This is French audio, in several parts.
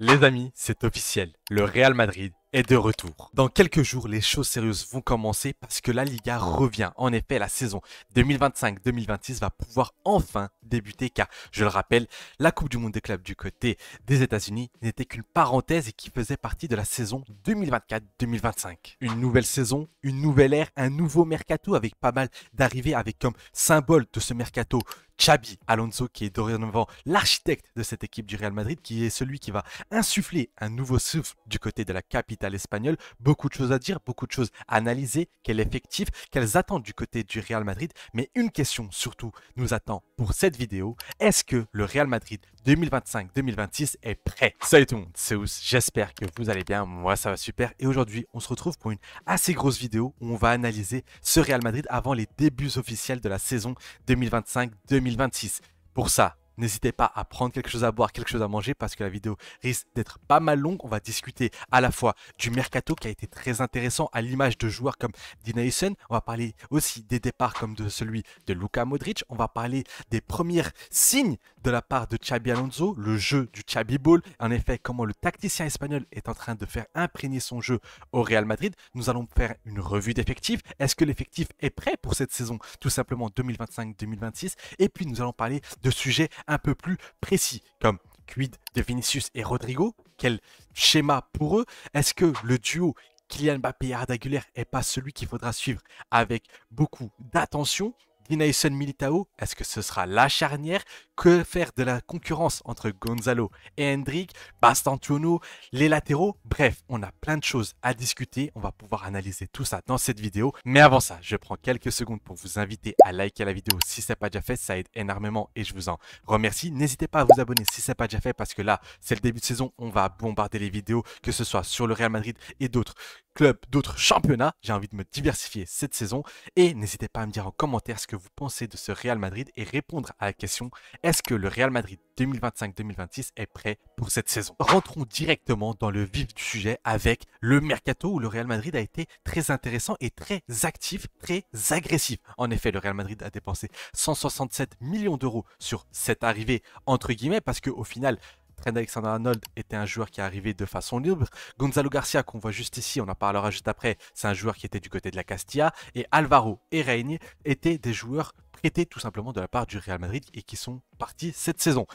Les amis, c'est officiel, le Real Madrid est de retour. Dans quelques jours, les choses sérieuses vont commencer parce que la Liga revient. En effet, la saison 2025-2026 va pouvoir enfin débuter car, je le rappelle, la Coupe du Monde des clubs du côté des États-Unis n'était qu'une parenthèse et qui faisait partie de la saison 2024-2025. Une nouvelle saison, une nouvelle ère, un nouveau mercato avec pas mal d'arrivées avec comme symbole de ce mercato Xabi Alonso qui est dorénavant l'architecte de cette équipe du Real Madrid, qui est celui qui va insuffler un nouveau souffle du côté de la capitale espagnole. Beaucoup de choses à dire, beaucoup de choses à analyser, quel effectif, quelles attentes du côté du Real Madrid. Mais une question surtout nous attend pour cette vidéo. Est-ce que le Real Madrid 2025-2026 est prêt? Salut tout le monde, c'est Ous, j'espère que vous allez bien, moi ça va super. Et aujourd'hui, on se retrouve pour une assez grosse vidéo où on va analyser ce Real Madrid avant les débuts officiels de la saison 2025-2026. Pour ça, n'hésitez pas à prendre quelque chose à boire, quelque chose à manger parce que la vidéo risque d'être pas mal longue. On va discuter à la fois du mercato qui a été très intéressant à l'image de joueurs comme Dean Huysen. On va parler aussi des départs comme de celui de Luka Modric. On va parler des premiers signes de la part de Xabi Alonso, le jeu du Xabi Ball. En effet, comment le tacticien espagnol est en train de faire imprégner son jeu au Real Madrid. Nous allons faire une revue d'effectifs. Est-ce que l'effectif est prêt pour cette saison tout simplement 2025-2026? Et puis nous allons parler de sujets un peu plus précis, comme quid de Vinicius et Rodrigo, quel schéma pour eux, est-ce que le duo Kylian Mbappé et Arda Güler n'est pas celui qu'il faudra suivre avec beaucoup d'attention? Dinaison Militao, est-ce que ce sera la charnière? Que faire de la concurrence entre Gonzalo et Hendrik, Bastantuono, les latéraux? Bref, on a plein de choses à discuter. On va pouvoir analyser tout ça dans cette vidéo. Mais avant ça, je prends quelques secondes pour vous inviter à liker la vidéo si ce n'est pas déjà fait. Ça aide énormément et je vous en remercie. N'hésitez pas à vous abonner si ce n'est pas déjà fait parce que là, c'est le début de saison. On va bombarder les vidéos, que ce soit sur le Real Madrid et d'autres clubs, d'autres championnats. J'ai envie de me diversifier cette saison. Et n'hésitez pas à me dire en commentaire ce que vous pensez de ce Real Madrid et répondre à la question: est-ce que le Real Madrid 2025-2026 est prêt pour cette saison? Rentrons directement dans le vif du sujet avec le mercato où le Real Madrid a été très intéressant et très actif, très agressif. En effet, le Real Madrid a dépensé 167 millions d'euros sur cette arrivée entre guillemets parce qu'au final, Trent Alexander-Arnold était un joueur qui est arrivé de façon libre. Gonzalo Garcia, qu'on voit juste ici, on en parlera juste après, c'est un joueur qui était du côté de la Castilla. Et Alvaro et Reine étaient des joueurs prêtés tout simplement de la part du Real Madrid et qui sont partis cette saison.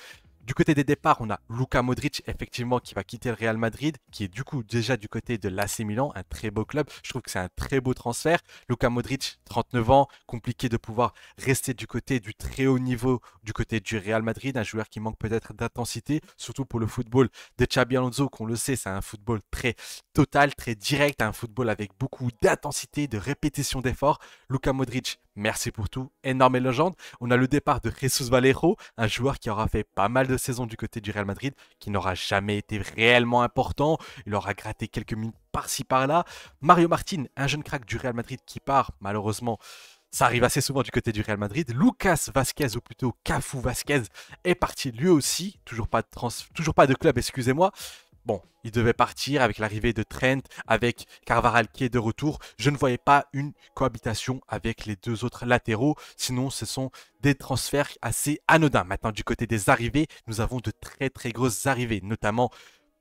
Du côté des départs, on a Luka Modric, effectivement, qui va quitter le Real Madrid, qui est du coup déjà du côté de l'AC Milan, un très beau club. Je trouve que c'est un très beau transfert. Luka Modric, 39 ans, compliqué de pouvoir rester du côté du très haut niveau, du côté du Real Madrid, un joueur qui manque peut-être d'intensité, surtout pour le football de Xabi Alonso, qu'on le sait, c'est un football très total, très direct, un football avec beaucoup d'intensité, de répétition d'efforts. Luka Modric, merci pour tout, énorme légende. On a le départ de Jesus Vallejo, un joueur qui aura fait pas mal de saisons du côté du Real Madrid, qui n'aura jamais été réellement important. Il aura gratté quelques minutes par-ci par-là. Mario Martin, un jeune crack du Real Madrid qui part, malheureusement. Ça arrive assez souvent du côté du Real Madrid. Lucas Vasquez, ou plutôt Cafu Vasquez, est parti lui aussi. Toujours pas de club, excusez-moi. Bon, il devait partir avec l'arrivée de Trent, avec Carvajal qui est de retour. Je ne voyais pas une cohabitation avec les deux autres latéraux. Sinon, ce sont des transferts assez anodins. Maintenant, du côté des arrivées, nous avons de très grosses arrivées. Notamment,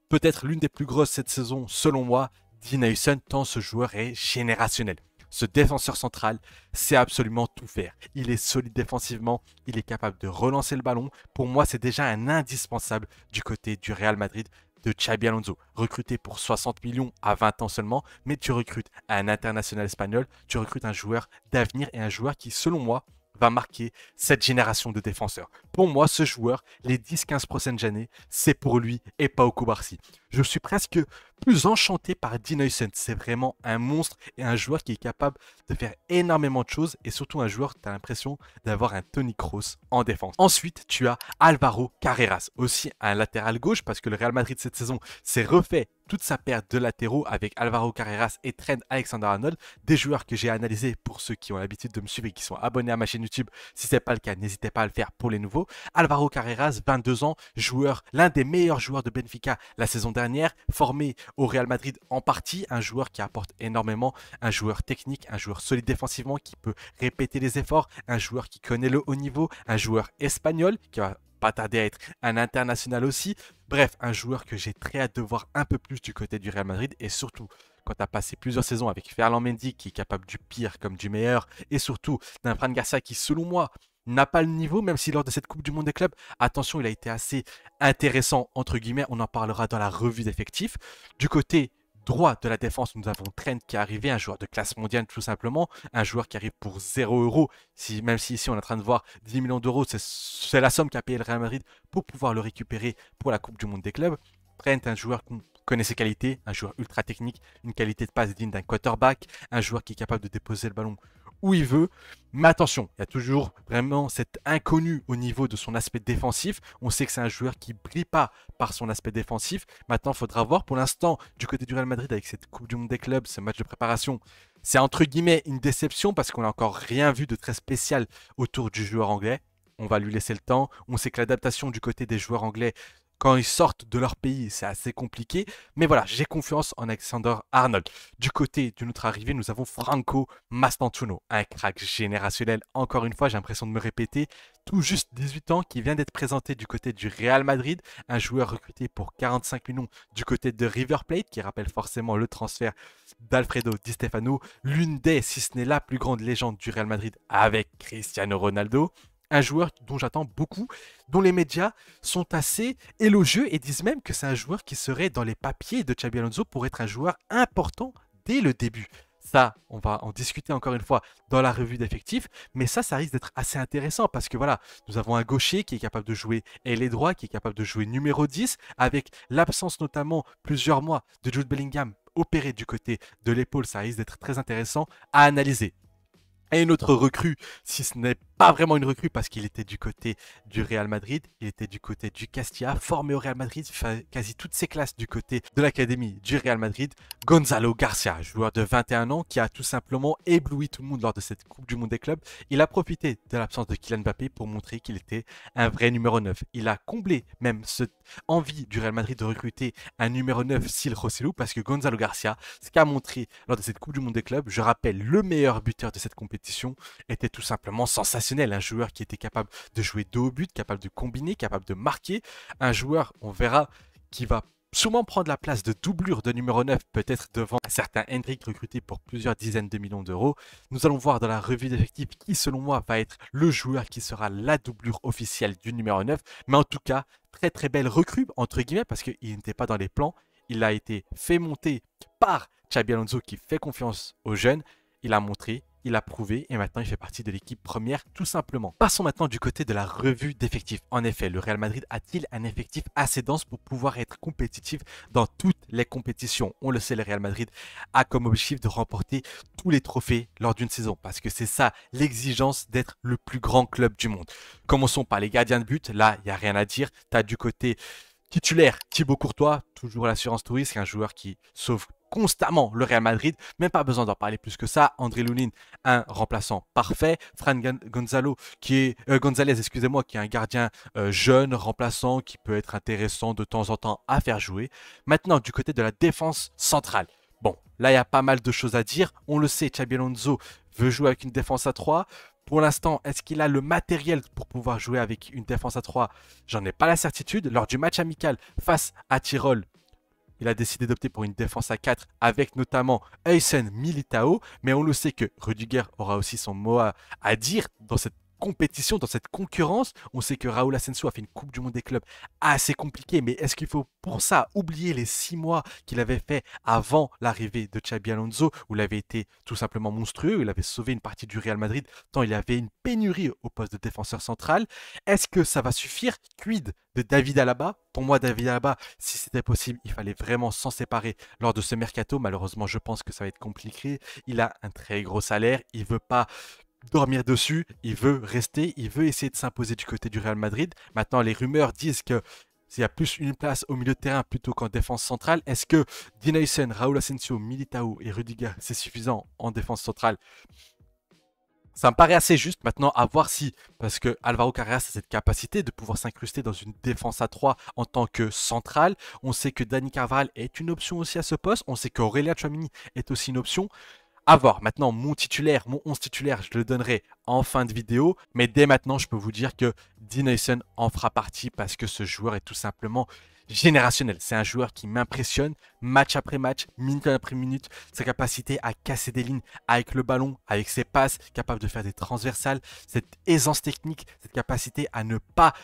peut-être l'une des plus grosses cette saison, selon moi, Dean Huysen, tant ce joueur est générationnel. Ce défenseur central sait absolument tout faire. Il est solide défensivement, il est capable de relancer le ballon. Pour moi, c'est déjà un indispensable du côté du Real Madrid de Xabi Alonso, recruté pour 60 millions à 20 ans seulement, mais tu recrutes un international espagnol, tu recrutes un joueur d'avenir et un joueur qui, selon moi, va marquer cette génération de défenseurs. Pour moi, ce joueur, les 10-15 prochaines années, c'est pour lui et pas au Koubarsi. Je suis presque plus enchanté par Dean Huysen. C'est vraiment un monstre et un joueur qui est capable de faire énormément de choses et surtout un joueur, tu as l'impression d'avoir un Toni Kroos en défense. Ensuite, tu as Alvaro Carreras, aussi un latéral gauche parce que le Real Madrid cette saison s'est refait toute sa paire de latéraux avec Alvaro Carreras et Trent Alexander-Arnold, des joueurs que j'ai analysés pour ceux qui ont l'habitude de me suivre et qui sont abonnés à ma chaîne YouTube. Si ce n'est pas le cas, n'hésitez pas à le faire pour les nouveaux. Alvaro Carreras, 22 ans, joueur, l'un des meilleurs joueurs de Benfica la saison dernière, formé au Real Madrid en partie, un joueur qui apporte énormément, un joueur technique, un joueur solide défensivement qui peut répéter les efforts, un joueur qui connaît le haut niveau, un joueur espagnol qui va pas tarder à être un international aussi. Bref, un joueur que j'ai très hâte de voir un peu plus du côté du Real Madrid et surtout quand tu as passé plusieurs saisons avec Ferland Mendy qui est capable du pire comme du meilleur et surtout d'un Fran Garcia qui selon moi n'a pas le niveau, même si lors de cette Coupe du Monde des clubs, attention, il a été assez intéressant, entre guillemets, on en parlera dans la revue d'effectifs. Du côté droit de la défense, nous avons Trent qui est arrivé, un joueur de classe mondiale tout simplement, un joueur qui arrive pour 0 €, même si ici on est en train de voir 10 millions d'euros, c'est la somme qu'a payé le Real Madrid pour pouvoir le récupérer pour la Coupe du Monde des clubs. Trent, un joueur qu'on connaît ses qualités, un joueur ultra technique, une qualité de passe digne d'un quarterback, un joueur qui est capable de déposer le ballon où il veut. Mais attention, il y a toujours vraiment cet inconnu au niveau de son aspect défensif. On sait que c'est un joueur qui ne brille pas par son aspect défensif. Maintenant, il faudra voir. Pour l'instant, du côté du Real Madrid, avec cette Coupe du Monde des clubs, ce match de préparation, c'est entre guillemets une déception parce qu'on n'a encore rien vu de très spécial autour du joueur anglais. On va lui laisser le temps. On sait que l'adaptation du côté des joueurs anglais, quand ils sortent de leur pays, c'est assez compliqué. Mais voilà, j'ai confiance en Alexander-Arnold. Du côté d'une autre arrivée, nous avons Franco Mastantuono, un crack générationnel. Encore une fois, j'ai l'impression de me répéter. Tout juste 18 ans, qui vient d'être présenté du côté du Real Madrid. Un joueur recruté pour 45 millions du côté de River Plate, qui rappelle forcément le transfert d'Alfredo Di Stefano. L'une des, si ce n'est la plus grande légende du Real Madrid avec Cristiano Ronaldo. Un joueur dont j'attends beaucoup, dont les médias sont assez élogieux et disent même que c'est un joueur qui serait dans les papiers de Xabi Alonso pour être un joueur important dès le début. Ça, on va en discuter encore une fois dans la revue d'effectifs, mais ça risque d'être assez intéressant parce que voilà, nous avons un gaucher qui est capable de jouer ailier droit, qui est capable de jouer numéro 10, avec l'absence notamment plusieurs mois de Jude Bellingham opéré du côté de l'épaule, ça risque d'être très intéressant à analyser. Et une autre recrue, si ce n'est pas vraiment une recrue parce qu'il était du côté du Real Madrid, il était du côté du Castilla, formé au Real Madrid, fait quasi toutes ses classes du côté de l'académie du Real Madrid. Gonzalo Garcia, joueur de 21 ans qui a tout simplement ébloui tout le monde lors de cette Coupe du Monde des clubs. Il a profité de l'absence de Kylian Mbappé pour montrer qu'il était un vrai numéro 9. Il a comblé même cette envie du Real Madrid de recruter un numéro 9 style Joselu parce que Gonzalo Garcia, ce qu'a montré lors de cette Coupe du Monde des clubs, je rappelle, le meilleur buteur de cette compétition, était tout simplement sensationnel. Un joueur qui était capable de jouer dos au but, capable de combiner, capable de marquer. Un joueur, on verra, qui va sûrement prendre la place de doublure de numéro 9, peut-être devant un certain Hendrick recruté pour plusieurs dizaines de millions d'euros. Nous allons voir dans la revue d'effectifs qui, selon moi, va être le joueur qui sera la doublure officielle du numéro 9. Mais en tout cas, très très belle recrue, entre guillemets, parce qu'il n'était pas dans les plans. Il a été fait monter par Xabi Alonso qui fait confiance aux jeunes. Il a montré, il a prouvé et maintenant il fait partie de l'équipe première tout simplement. Passons maintenant du côté de la revue d'effectifs. En effet, le Real Madrid a-t-il un effectif assez dense pour pouvoir être compétitif dans toutes les compétitions? On le sait, le Real Madrid a comme objectif de remporter tous les trophées lors d'une saison parce que c'est ça l'exigence d'être le plus grand club du monde. Commençons par les gardiens de but. Là, il n'y a rien à dire. Tu as du côté titulaire Thibaut Courtois, toujours l'assurance touriste, un joueur qui sauve constamment le Real Madrid, même pas besoin d'en parler plus que ça. André Lunin, un remplaçant parfait. Gonzalez, qui est un gardien jeune, remplaçant, qui peut être intéressant de temps en temps à faire jouer. Maintenant, du côté de la défense centrale. Bon, là, il y a pas mal de choses à dire. On le sait, Xabi Alonso veut jouer avec une défense à 3. Pour l'instant, est-ce qu'il a le matériel pour pouvoir jouer avec une défense à 3? J'en ai pas la certitude. Lors du match amical face à Tyrol, il a décidé d'opter pour une défense à 4 avec notamment Heusen Militao. Mais on le sait que Rudiger aura aussi son mot à dire dans cette compétition, dans cette concurrence. On sait que Raúl Asensio a fait une Coupe du Monde des clubs assez compliquée. Mais est-ce qu'il faut pour ça oublier les 6 mois qu'il avait fait avant l'arrivée de Xabi Alonso, où il avait été tout simplement monstrueux, où il avait sauvé une partie du Real Madrid, tant il y avait une pénurie au poste de défenseur central? Est-ce que ça va suffire? Quid de David Alaba? Pour moi, David Alaba, si c'était possible, il fallait vraiment s'en séparer lors de ce mercato. Malheureusement, je pense que ça va être compliqué. Il a un très gros salaire, il ne veut pas dormir dessus, il veut rester, il veut essayer de s'imposer du côté du Real Madrid. Maintenant, les rumeurs disent que s'il y a plus une place au milieu de terrain plutôt qu'en défense centrale, est-ce que Dean Heusen, Raúl Asensio, Militao et Rudiger, c'est suffisant en défense centrale? Ça me paraît assez juste maintenant à voir si, parce que Alvaro Carreras a cette capacité de pouvoir s'incruster dans une défense à 3 en tant que centrale. On sait que Dani Carvajal est une option aussi à ce poste. On sait qu'Aurélien Tchouaméni est aussi une option. À voir. Maintenant, mon titulaire, mon 11 titulaire, je le donnerai en fin de vidéo. Mais dès maintenant, je peux vous dire que D-Nation en fera partie parce que ce joueur est tout simplement générationnel. C'est un joueur qui m'impressionne match après match, minute après minute. Sa capacité à casser des lignes avec le ballon, avec ses passes, capable de faire des transversales, cette aisance technique, cette capacité à ne pas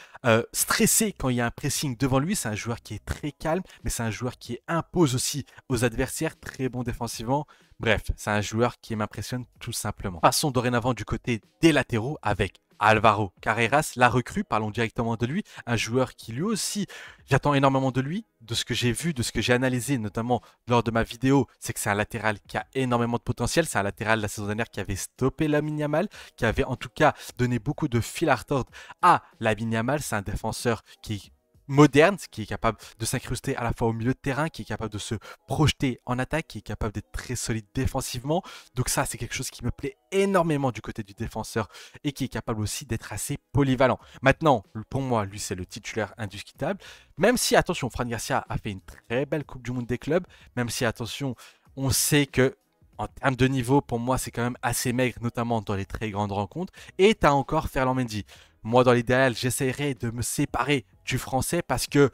stresser quand il y a un pressing devant lui. C'est un joueur qui est très calme, mais c'est un joueur qui impose aussi aux adversaires, très bon défensivement. Bref, c'est un joueur qui m'impressionne tout simplement. Passons dorénavant du côté des latéraux avec Alvaro Carreras, la recrue, parlons directement de lui, un joueur qui lui aussi, j'attends énormément de lui, de ce que j'ai vu, de ce que j'ai analysé, notamment lors de ma vidéo, c'est que c'est un latéral qui a énormément de potentiel, c'est un latéral la saison dernière qui avait stoppé Lamine Yamal, qui avait en tout cas donné beaucoup de fil à retordre à Lamine Yamal, c'est un défenseur qui moderne, qui est capable de s'incruster à la fois au milieu de terrain, qui est capable de se projeter en attaque, qui est capable d'être très solide défensivement. Donc ça, c'est quelque chose qui me plaît énormément du côté du défenseur et qui est capable aussi d'être assez polyvalent. Maintenant, pour moi, lui, c'est le titulaire indiscutable. Même si, attention, Fran Garcia a fait une très belle Coupe du Monde des clubs, même si, attention, on sait que en termes de niveau, pour moi, c'est quand même assez maigre, notamment dans les très grandes rencontres. Et tu as encore Ferland Mendy. Moi, dans l'idéal, j'essaierai de me séparer du français parce que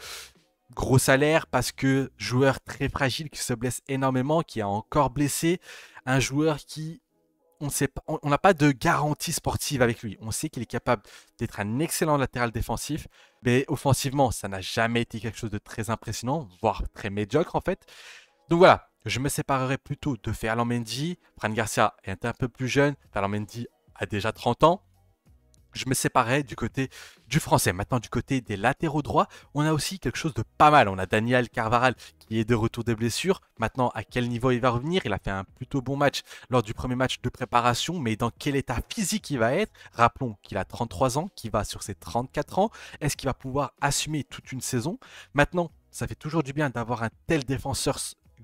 gros salaire, parce que joueur très fragile qui se blesse énormément, qui est encore blessé, un joueur qui, on n'a pas de garantie sportive avec lui. On sait qu'il est capable d'être un excellent latéral défensif, mais offensivement, ça n'a jamais été quelque chose de très impressionnant, voire très médiocre en fait. Donc voilà, je me séparerai plutôt de Ferland Mendy. Fran Garcia est un peu plus jeune, Ferland Mendy a déjà 30 ans. Je me séparais du côté du français. Maintenant, du côté des latéraux droits, on a aussi quelque chose de pas mal. On a Daniel Carvajal qui est de retour des blessures. Maintenant, à quel niveau il va revenir? Il a fait un plutôt bon match lors du premier match de préparation, mais dans quel état physique il va être? Rappelons qu'il a 33 ans, qu'il va sur ses 34 ans. Est-ce qu'il va pouvoir assumer toute une saison? Maintenant, ça fait toujours du bien d'avoir un tel défenseur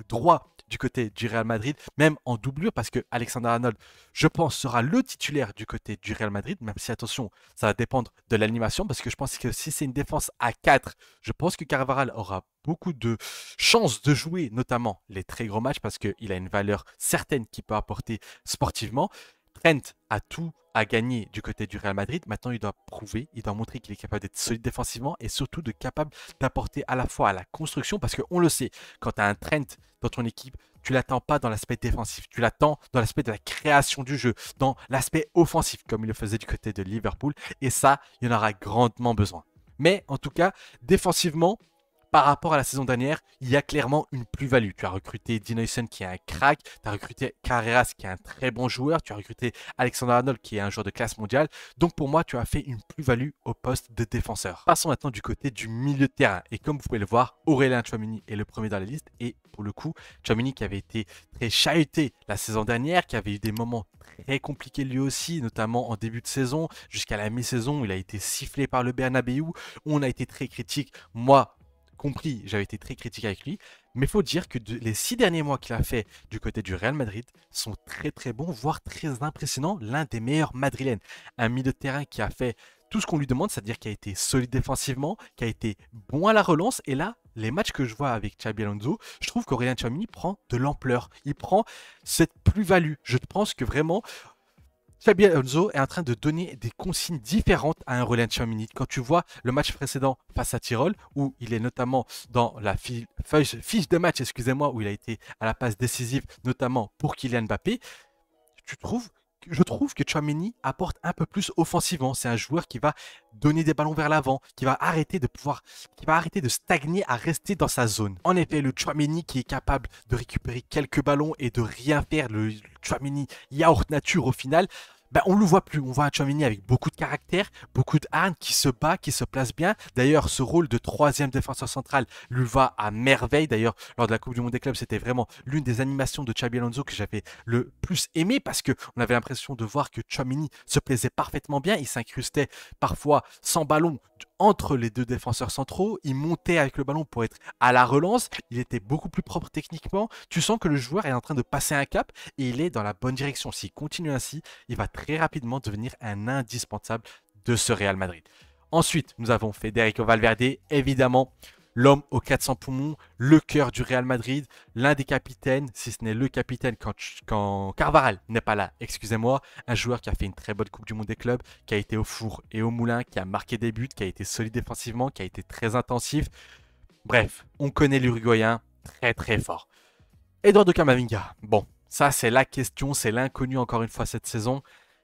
droit du côté du Real Madrid, même en doublure, parce que Alexander Arnold, je pense, sera le titulaire du côté du Real Madrid, même si, attention, ça va dépendre de l'animation, parce que je pense que si c'est une défense à 4, je pense que Carvajal aura beaucoup de chances de jouer, notamment les très gros matchs, parce qu'il a une valeur certaine qu'il peut apporter sportivement. Trent a tout à gagner du côté du Real Madrid. Maintenant, il doit prouver, il doit montrer qu'il est capable d'être solide défensivement et surtout de capable d'apporter à la fois à la construction, parce qu'on le sait, quand tu as un Trent dans ton équipe, tu l'attends pas dans l'aspect défensif, tu l'attends dans l'aspect de la création du jeu, dans l'aspect offensif, comme il le faisait du côté de Liverpool. Et ça, il y en aura grandement besoin. Mais en tout cas, défensivement, par rapport à la saison dernière, il y a clairement une plus-value. Tu as recruté D-Nation qui est un crack, tu as recruté Carreras qui est un très bon joueur, tu as recruté Alexander Arnold qui est un joueur de classe mondiale. Donc pour moi, tu as fait une plus-value au poste de défenseur. Passons maintenant du côté du milieu de terrain. Et comme vous pouvez le voir, Aurélien Tchouaméni est le premier dans la liste. Et pour le coup, Tchouaméni qui avait été très chahuté la saison dernière, qui avait eu des moments très compliqués lui aussi, notamment en début de saison, jusqu'à la mi-saison, il a été sifflé par le Bernabéu. On a été très critique. Moi, compris, j'avais été très critique avec lui, mais il faut dire que les 6 derniers mois qu'il a fait du côté du Real Madrid sont très très bons, voire très impressionnants, l'un des meilleurs madrilènes. Un milieu de terrain qui a fait tout ce qu'on lui demande, c'est-à-dire qui a été solide défensivement, qui a été bon à la relance, et là, les matchs que je vois avec Xabi Alonso, je trouve qu'Aurélien Tchouaméni prend de l'ampleur, il prend cette plus-value. Je pense que vraiment, Xabi Alonso est en train de donner des consignes différentes à un Aurélien Tchouaméni. Quand tu vois le match précédent face à Tyrol, où il est notamment dans la fiche de match, excusez-moi, où il a été à la passe décisive, notamment pour Kylian Mbappé, je trouve que Tchouaméni apporte un peu plus offensivement. C'est un joueur qui va donner des ballons vers l'avant, qui va arrêter de stagner à rester dans sa zone. En effet, le Tchouaméni qui est capable de récupérer quelques ballons et de rien faire, le Tchouaméni yaourt nature au final, ben, on ne le voit plus. On voit un Tchouaméni avec beaucoup de caractère, beaucoup de hargne, qui se bat, qui se place bien. D'ailleurs, ce rôle de 3e défenseur central lui va à merveille. D'ailleurs, lors de la Coupe du Monde des clubs, c'était vraiment l'une des animations de Xabi Alonso que j'avais le plus aimé parce qu'on avait l'impression de voir que Tchouaméni se plaisait parfaitement bien. Il s'incrustait parfois sans ballon entre les deux défenseurs centraux. Il montait avec le ballon pour être à la relance. Il était beaucoup plus propre techniquement. Tu sens que le joueur est en train de passer un cap et il est dans la bonne direction. S'il continue ainsi, il va très rapidement devenir un indispensable de ce Real Madrid. Ensuite, nous avons Federico Valverde, évidemment l'homme aux 400 poumons, le cœur du Real Madrid, l'un des capitaines, si ce n'est le capitaine quand Carvajal n'est pas là, excusez-moi, un joueur qui a fait une très bonne Coupe du Monde des clubs, qui a été au four et au moulin, qui a marqué des buts, qui a été solide défensivement, qui a été très intensif. Bref, on connaît l'Uruguayen très très fort. Eduardo Camavinga, bon, ça c'est la question, c'est l'inconnu encore une fois cette saison.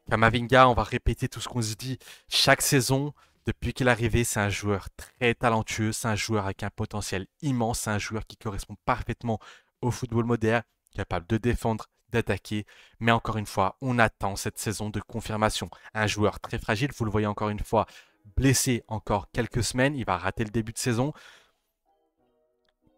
Camavinga, on va répéter tout ce qu'on se dit chaque saison. Depuis qu'il est arrivé, c'est un joueur très talentueux, c'est un joueur avec un potentiel immense, c'est un joueur qui correspond parfaitement au football moderne, capable de défendre, d'attaquer. Mais encore une fois, on attend cette saison de confirmation. Un joueur très fragile, vous le voyez encore une fois, blessé encore quelques semaines, il va rater le début de saison.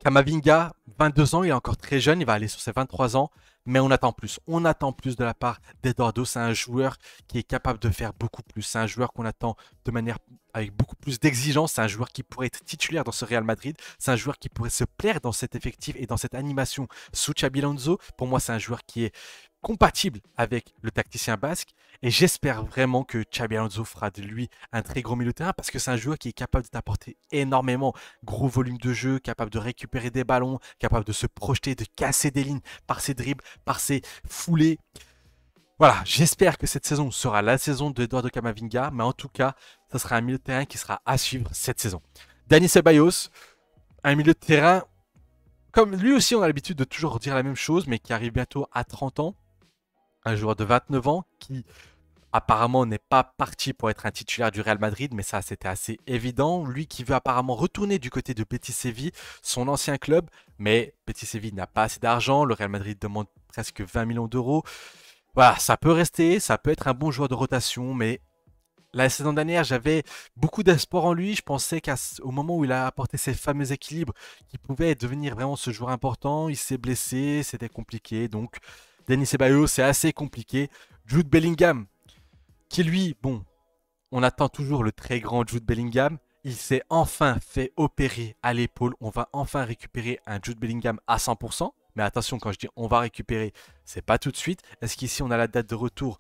Camavinga, 22 ans, il est encore très jeune, il va aller sur ses 23 ans, mais on attend plus. On attend plus de la part d'Eduardo. C'est un joueur qui est capable de faire beaucoup plus. C'est un joueur qu'on attend de manière avec beaucoup plus d'exigence. C'est un joueur qui pourrait être titulaire dans ce Real Madrid. C'est un joueur qui pourrait se plaire dans cet effectif et dans cette animation sous Xabi Alonso. Pour moi, c'est un joueur qui est compatible avec le tacticien basque. Et j'espère vraiment que Xabi Alonso fera de lui un très gros milieu de terrain parce que c'est un joueur qui est capable d'apporter énormément. Gros volume de jeu, capable de récupérer des ballons, capable de se projeter, de casser des lignes par ses dribbles, par ses foulées. Voilà, j'espère que cette saison sera la saison de Eduardo Camavinga, mais en tout cas, ça sera un milieu de terrain qui sera à suivre cette saison. Dani Ceballos, un milieu de terrain, comme lui aussi on a l'habitude de toujours dire la même chose, mais qui arrive bientôt à 30 ans. Un joueur de 29 ans qui apparemment n'est pas parti pour être un titulaire du Real Madrid, mais ça c'était assez évident. Lui qui veut apparemment retourner du côté de Betis Séville, son ancien club, mais Betis Séville n'a pas assez d'argent, le Real Madrid demande presque 20 millions d'euros. Voilà, ça peut rester, ça peut être un bon joueur de rotation, mais la saison dernière, j'avais beaucoup d'espoir en lui. Je pensais qu'au moment où il a apporté ses fameux équilibres, qu'il pouvait devenir vraiment ce joueur important. Il s'est blessé, c'était compliqué. Donc, Dani Ceballos, c'est assez compliqué. Jude Bellingham, qui lui, bon, on attend toujours le très grand Jude Bellingham. Il s'est enfin fait opérer à l'épaule. On va enfin récupérer un Jude Bellingham à 100%. Mais attention, quand je dis on va récupérer, c'est pas tout de suite. Est-ce qu'ici on a la date de retour?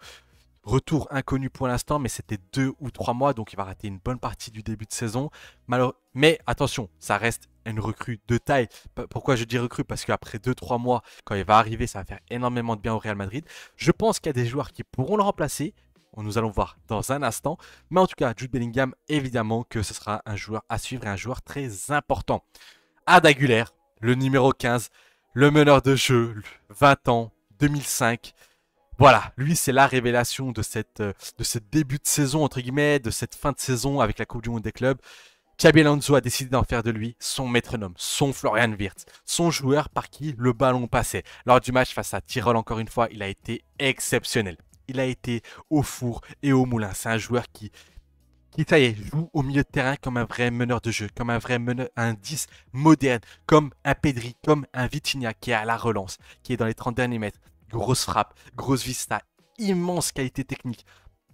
Retour inconnu pour l'instant, mais c'était 2 ou 3 mois, donc il va rater une bonne partie du début de saison. Mais attention, ça reste une recrue de taille. Pourquoi je dis recrue? Parce qu'après 2-3 mois, quand il va arriver, ça va faire énormément de bien au Real Madrid. Je pense qu'il y a des joueurs qui pourront le remplacer. Nous allons voir dans un instant. Mais en tout cas, Jude Bellingham, évidemment que ce sera un joueur à suivre et un joueur très important. Arda Güler, le numéro 15, le meneur de jeu, 20 ans, 2005. Voilà, lui c'est la révélation de ce début de saison, entre guillemets, de cette fin de saison avec la Coupe du Monde des clubs. Xabi Alonso a décidé d'en faire de lui son métronome, son Florian Wirtz, son joueur par qui le ballon passait. Lors du match face à Tyrol, encore une fois, il a été exceptionnel. Il a été au four et au moulin. C'est un joueur qui ça y est, joue au milieu de terrain comme un vrai meneur de jeu, comme un vrai meneur, un 10 moderne, comme un Pedri, comme un Vitinha qui est à la relance, qui est dans les 30 derniers mètres. Grosse frappe, grosse vista, immense qualité technique,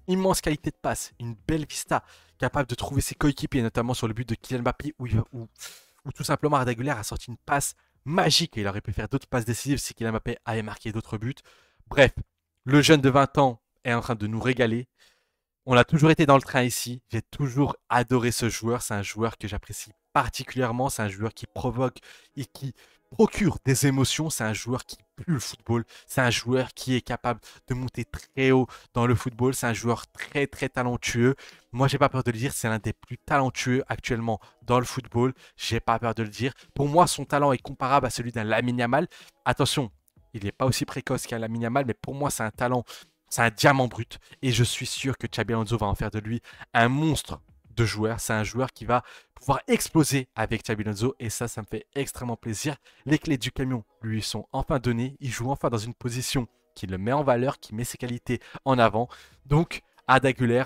immense qualité de passe, une belle vista, capable de trouver ses coéquipiers, notamment sur le but de Kylian Mbappé, où tout simplement Arda Güler a sorti une passe magique et il aurait pu faire d'autres passes décisives si Kylian Mbappé avait marqué d'autres buts. Bref, le jeune de 20 ans est en train de nous régaler. On a toujours été dans le train ici. J'ai toujours adoré ce joueur. C'est un joueur que j'apprécie particulièrement. C'est un joueur qui provoque et qui procure des émotions. C'est un joueur qui pue le football. C'est un joueur qui est capable de monter très haut dans le football. C'est un joueur très très talentueux. Moi, j'ai pas peur de le dire. C'est l'un des plus talentueux actuellement dans le football. J'ai pas peur de le dire. Pour moi, son talent est comparable à celui d'un Lamine Yamal. Attention, il n'est pas aussi précoce qu'un Lamine Yamal, mais pour moi, c'est un talent. C'est un diamant brut et je suis sûr que Xabi Alonso va en faire de lui un monstre de joueur. C'est un joueur qui va pouvoir exploser avec Xabi Alonso et ça me fait extrêmement plaisir. Les clés du camion lui sont enfin données. Il joue enfin dans une position qui le met en valeur, qui met ses qualités en avant. Donc, Arda Güler,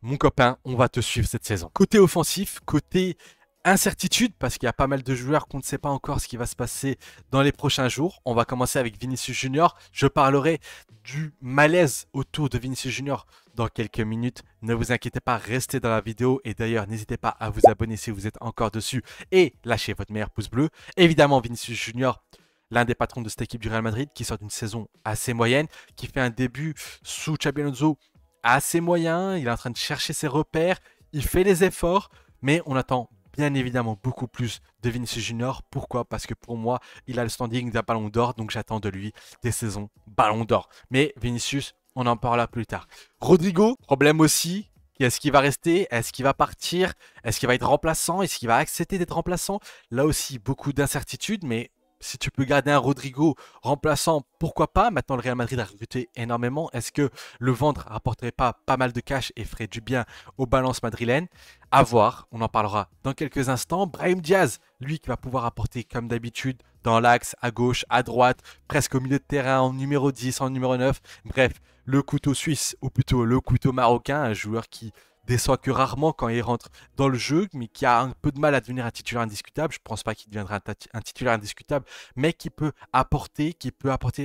mon copain, on va te suivre cette saison. Côté offensif, côté incertitude, parce qu'il y a pas mal de joueurs qu'on ne sait pas encore ce qui va se passer dans les prochains jours. On va commencer avec Vinicius Junior. Je parlerai du malaise autour de Vinicius Junior dans quelques minutes. Ne vous inquiétez pas, restez dans la vidéo. Et d'ailleurs, n'hésitez pas à vous abonner si vous êtes encore dessus et lâchez votre meilleur pouce bleu. Évidemment, Vinicius Junior, l'un des patrons de cette équipe du Real Madrid, qui sort d'une saison assez moyenne, qui fait un début sous Xabi Alonso assez moyen. Il est en train de chercher ses repères. Il fait les efforts, mais on attend bien évidemment beaucoup plus de Vinicius Junior. Pourquoi? Parce que pour moi, il a le standing d'un ballon d'or, donc j'attends de lui des saisons ballon d'or. Mais Vinicius, on en parlera plus tard. Rodrigo, problème aussi. Est-ce qu'il va rester? Est-ce qu'il va partir? Est-ce qu'il va être remplaçant? Est-ce qu'il va accepter d'être remplaçant? Là aussi, beaucoup d'incertitudes, mais si tu peux garder un Rodrigo remplaçant, pourquoi pas? Maintenant, le Real Madrid a recruté énormément. Est-ce que le vendre rapporterait pas mal de cash et ferait du bien aux balances madrilènes? À voir, on en parlera dans quelques instants. Brahim Diaz, lui qui va pouvoir apporter comme d'habitude dans l'axe, à gauche, à droite, presque au milieu de terrain, en numéro 10, en numéro 9. Bref, le couteau suisse, ou plutôt le couteau marocain, un joueur qui déçoit que rarement quand il rentre dans le jeu, mais qui a un peu de mal à devenir un titulaire indiscutable. Je ne pense pas qu'il deviendra un titulaire indiscutable, mais qui peut apporter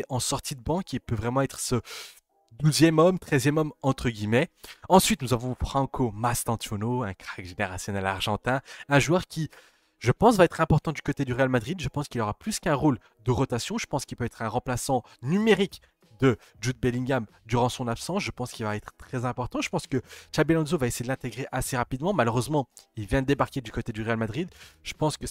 en sortie de banc, qui peut vraiment être ce 12e homme, 13e homme, entre guillemets. Ensuite, nous avons Franco Mastantuono, un crack générationnel argentin, un joueur qui, je pense, va être important du côté du Real Madrid. Je pense qu'il aura plus qu'un rôle de rotation. Je pense qu'il peut être un remplaçant numérique de Jude Bellingham durant son absence. Je pense qu'il va être très important. Je pense que Xabi Alonso va essayer de l'intégrer assez rapidement. Malheureusement, il vient de débarquer du côté du Real Madrid. Je pense que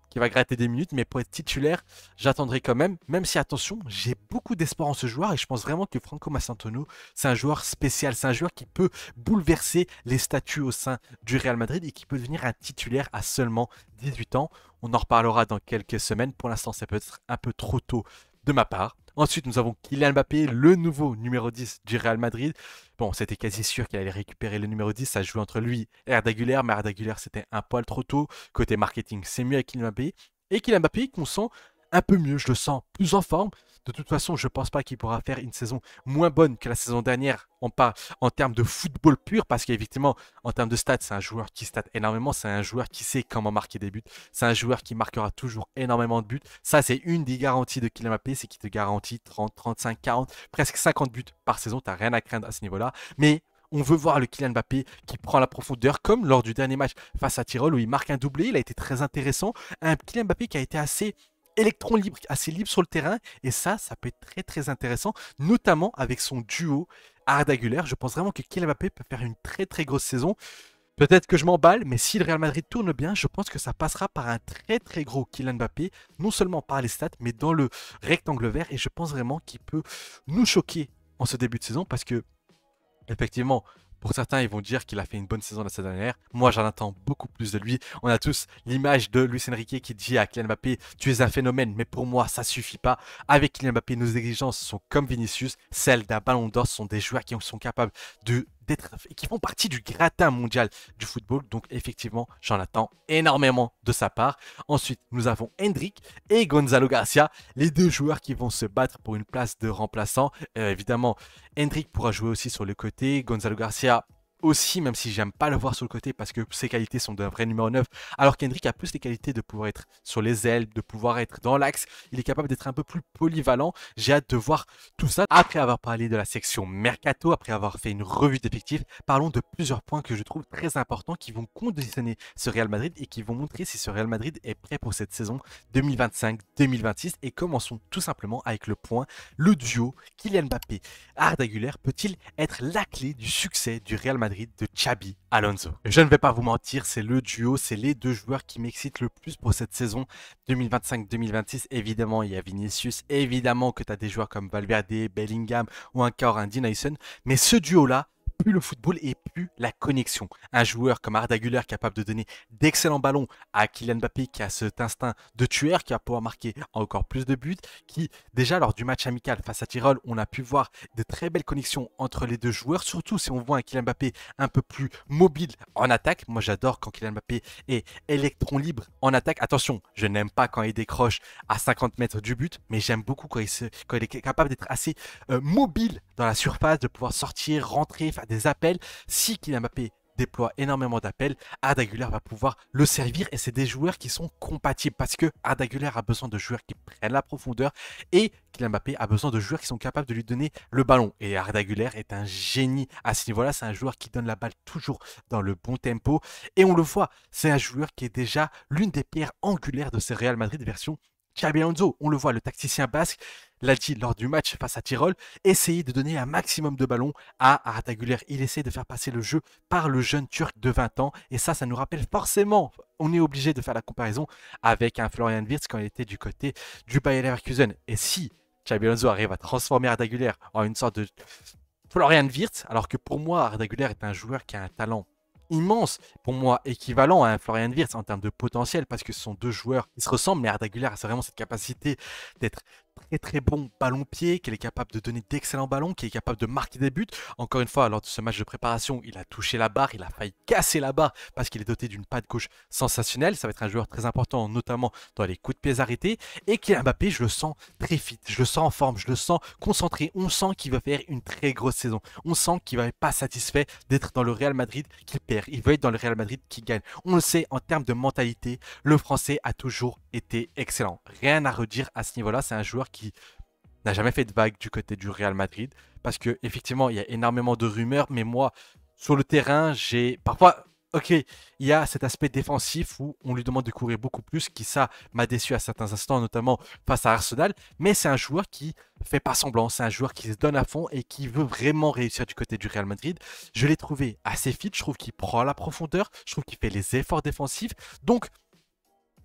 qu'il va gratter des minutes, mais pour être titulaire, j'attendrai quand même. Même si, attention, j'ai beaucoup d'espoir en ce joueur et je pense vraiment que Franco Mastantuono, c'est un joueur spécial. C'est un joueur qui peut bouleverser les statuts au sein du Real Madrid et qui peut devenir un titulaire à seulement 18 ans. On en reparlera dans quelques semaines. Pour l'instant, ça peut être un peu trop tôt de ma part. Ensuite, nous avons Kylian Mbappé, le nouveau numéro 10 du Real Madrid. Bon, c'était quasi sûr qu'il allait récupérer le numéro 10. Ça se joue entre lui et Arda Güler, mais Arda Güler, c'était un poil trop tôt. Côté marketing, c'est mieux avec Kylian Mbappé. Et Kylian Mbappé, qu'on sent un peu mieux, je le sens plus en forme. De toute façon, je ne pense pas qu'il pourra faire une saison moins bonne que la saison dernière en termes de football pur, parce qu'effectivement, en termes de stats, c'est un joueur qui stat énormément, c'est un joueur qui sait comment marquer des buts, c'est un joueur qui marquera toujours énormément de buts. Ça, c'est une des garanties de Kylian Mbappé, c'est qu'il te garantit 30, 35, 40, presque 50 buts par saison, tu n'as rien à craindre à ce niveau-là. Mais on veut voir le Kylian Mbappé qui prend la profondeur, comme lors du dernier match face à Tirol, où il marque un doublé, il a été très intéressant. Un Kylian Mbappé qui a été assez électron libre, assez libre sur le terrain, et ça peut être très très intéressant, notamment avec son duo Arda Güler. Je pense vraiment que Kylian Mbappé peut faire une très très grosse saison. Peut-être que je m'emballe, mais si le Real Madrid tourne bien, je pense que ça passera par un très très gros Kylian Mbappé, non seulement par les stats, mais dans le rectangle vert, et je pense vraiment qu'il peut nous choquer en ce début de saison, parce que effectivement, pour certains, ils vont dire qu'il a fait une bonne saison la saison dernière. Moi, j'en attends beaucoup plus de lui. On a tous l'image de Luis Enrique qui dit à Kylian Mbappé, tu es un phénomène, mais pour moi, ça suffit pas. Avec Kylian Mbappé, nos exigences sont comme Vinicius, celles d'un ballon d'or. Ce sont des joueurs qui sont capables qui font partie du gratin mondial du football. Donc effectivement, j'en attends énormément de sa part. Ensuite, nous avons Endrick et Gonzalo Garcia, les deux joueurs qui vont se battre pour une place de remplaçant. Évidemment, Endrick pourra jouer aussi sur le côté, Gonzalo Garcia aussi, même si j'aime pas le voir sur le côté parce que ses qualités sont d'un vrai numéro 9, alors qu'Hendrick a plus les qualités de pouvoir être sur les ailes, de pouvoir être dans l'axe. Il est capable d'être un peu plus polyvalent. J'ai hâte de voir tout ça. Après avoir parlé de la section Mercato, après avoir fait une revue d'effectifs, parlons de plusieurs points que je trouve très importants qui vont conditionner ce Real Madrid et qui vont montrer si ce Real Madrid est prêt pour cette saison 2025-2026. Et commençons tout simplement avec le point, le duo Kylian Mbappé. Arda Güler peut-il être la clé du succès du Real Madrid de Xabi Alonso? Je ne vais pas vous mentir, c'est le duo, c'est les deux joueurs qui m'excitent le plus pour cette saison 2025-2026. Évidemment, il y a Vinicius, évidemment que tu as des joueurs comme Valverde, Bellingham ou encore un Dean Huyson, mais ce duo-là, plus le football et plus la connexion. Un joueur comme Arda Güler capable de donner d'excellents ballons à Kylian Mbappé qui a cet instinct de tueur, qui va pouvoir marquer encore plus de buts, qui déjà lors du match amical face à Tirol, on a pu voir de très belles connexions entre les deux joueurs, surtout si on voit un Kylian Mbappé un peu plus mobile en attaque. Moi j'adore quand Kylian Mbappé est électron libre en attaque. Attention, je n'aime pas quand il décroche à 50 mètres du but, mais j'aime beaucoup quand il est capable d'être assez mobile dans la surface, de pouvoir sortir, rentrer, faire des appels. Si Kylian Mbappé déploie énormément d'appels, Arda Güler va pouvoir le servir et c'est des joueurs qui sont compatibles parce que Arda Güler a besoin de joueurs qui prennent la profondeur et Kylian Mbappé a besoin de joueurs qui sont capables de lui donner le ballon. Et Arda Güler est un génie à ce niveau-là, c'est un joueur qui donne la balle toujours dans le bon tempo et on le voit, c'est un joueur qui est déjà l'une des pierres angulaires de ce Real Madrid version Xabi Alonso. On le voit, le tacticien basque, l'a dit lors du match face à Tirol, essayer de donner un maximum de ballons à Arda Güler. Il essaie de faire passer le jeu par le jeune Turc de 20 ans. Et ça nous rappelle forcément, on est obligé de faire la comparaison avec un Florian Wirtz quand il était du côté du Bayer Leverkusen. Et si Xabi Alonso arrive à transformer Arda Güler en une sorte de Florian Wirtz, alors que pour moi, Arda Güler est un joueur qui a un talent immense, pour moi équivalent à un Florian Wirtz en termes de potentiel, parce que ce sont deux joueurs qui se ressemblent, mais Arda Güler a vraiment cette capacité d'être très très bon ballon-pied, qu'il est capable de donner d'excellents ballons, qui est capable de marquer des buts. Encore une fois, lors de ce match de préparation, il a touché la barre, il a failli casser la barre parce qu'il est doté d'une patte gauche sensationnelle. Ça va être un joueur très important, notamment dans les coups de pied arrêtés. Et Kylian Mbappé, je le sens très fit, je le sens en forme, je le sens concentré. On sent qu'il va faire une très grosse saison. On sent qu'il va être pas satisfait d'être dans le Real Madrid qui perd. Il veut être dans le Real Madrid qui gagne. On le sait, en termes de mentalité, le Français a toujours été excellent. Rien à redire à ce niveau-là. C'est un joueur qui n'a jamais fait de vague du côté du Real Madrid. Parce que effectivement, il y a énormément de rumeurs. Mais moi, sur le terrain, j'ai parfois... Ok, il y a cet aspect défensif où on lui demande de courir beaucoup plus, qui ça m'a déçu à certains instants, notamment face à Arsenal. Mais c'est un joueur qui fait pas semblant, c'est un joueur qui se donne à fond et qui veut vraiment réussir du côté du Real Madrid. Je l'ai trouvé assez fit, je trouve qu'il prend la profondeur, je trouve qu'il fait les efforts défensifs. Donc